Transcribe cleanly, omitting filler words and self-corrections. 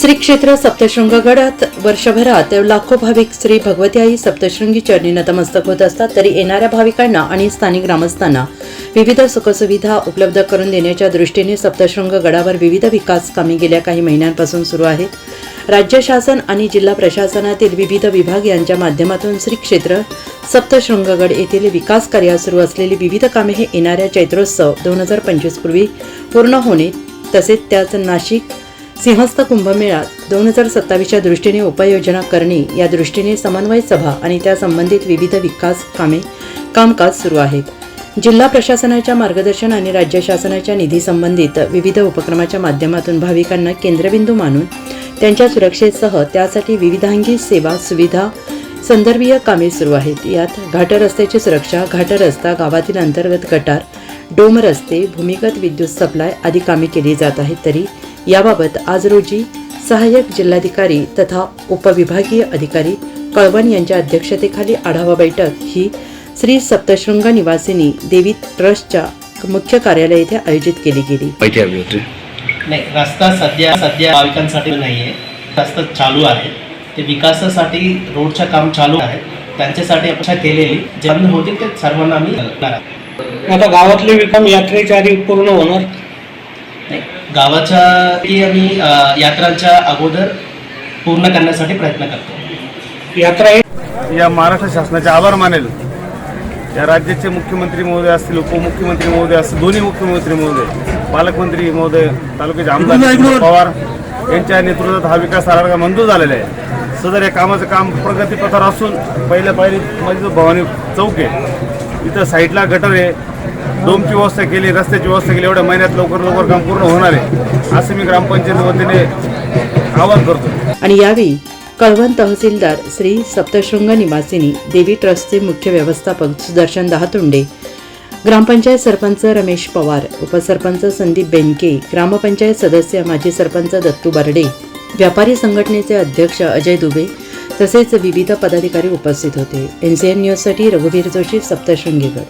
श्री क्षेत्र सप्तशृंगगडात वर्षभरात लाखो भाविक श्री भगवती आई सप्तशृंगी चरणी नतमस्तक होत असतात, तरी येणाऱ्या भाविकांना आणि स्थानिक ग्रामस्थांना विविध सुखसुविधा उपलब्ध करून देण्याच्या दृष्टीने सप्तशृंग गडावर विविध विकास कामे गेल्या काही महिन्यांपासून सुरू आहेत। राज्य शासन आणि जिल्हा प्रशासनातील विविध विभाग यांच्या माध्यमातून श्री क्षेत्र सप्तशृंगगड येथील विकास कार्यात सुरू असलेली विविध कामे हे येणाऱ्या चैत्रोत्सव 2025 पूर्वी पूर्ण होणे, तसेच त्याच नाशिक सिंहस्थ कुंभमेळा 2027च्या दृष्टीने उपाययोजना करणे या दृष्टीने समन्वय सभा आणि त्या संबंधित विविध विकास कामकाज सुरू आहेत। जिल्हा प्रशासनाच्या मार्गदर्शन आणि राज्य शासनाच्या निधी संबंधित विविध उपक्रमाच्या माध्यमातून भाविकांना केंद्रबिंदू मानून त्यांच्या सुरक्षेसह त्यासाठी विविधांगी सेवा सुविधा संदर्भीय कामे सुरू आहेत। यात घाट रस्त्याची सुरक्षा, घाट रस्ता, गावातील अंतर्गत गटार, डोम रस्ते, भूमिगत विद्युत सप्लाय आदी कामे केली जात आहेत। तरी याबाबत आज रोजी सहाय्यक जिल्हाधिकारी तथा उपविभागीय अधिकारी कळवण यांच्या अध्यक्षतेखाली आढावा बैठक ही श्री सप्तशृंग निवासिनी देवी ट्रस्टच्या मुख्य कार्यालय येथे आयोजित केली गेली। नाही, रस्ता सध्या भाविकांसाठी नाहीये, रस्ता चालू आहे, ते विकासासाठी रोडचं काम चालू आहे, त्यांच्यासाठी अपेक्षा केलेली जे बंद होतील ते सर्वांना आम्ही करणार आहोत। आता गावातले विकाम यात्रेच्या आधी पूर्ण होणार नाही, गावाच्या आम्ही यात्रांच्या अगोदर पूर्ण करण्यासाठी प्रयत्न करतो। यात्रा या महाराष्ट्र शासनाचे आभार मानेल। या राज्याचे मुख्यमंत्री महोदय असतील, उपमुख्यमंत्री महोदय असतील, दोन्ही मुख्यमंत्री महोदय, पालकमंत्री महोदय, तालुक्याचे आमदार पवार यांच्या नेतृत्वात हा विकास आराखडा मंजूर झालेला आहे। सदर या कामाचं काम प्रगतीपथावर असून पहिल्या पायरीत माझी भवानी चौक आहे, इथं साईडला गटर आहे, डोमची व्यवस्था केली, रस्त्याची व्यवस्था केली, एवढ्या महिन्यात लवकर काम पूर्ण होणार आहे असं मी ग्रामपंचायत वतीने आवाहन करतो। आणि यावेळी कळवण तहसीलदार श्री सप्तशृंग निवासिनी देवी ट्रस्टचे मुख्य व्यवस्थापक सुदर्शन दहातुंडे, ग्रामपंचायत सरपंच रमेश पवार, उपसरपंच संदीप बेनके, ग्रामपंचायत सदस्य माजी सरपंच दत्तू बर्डे, व्यापारी संघटनेचे अध्यक्ष अजय दुबे तसेच विविध पदाधिकारी उपस्थित होते। NCN न्यूजसाठी रघुवीर जोशी, सप्तशृंगीगड।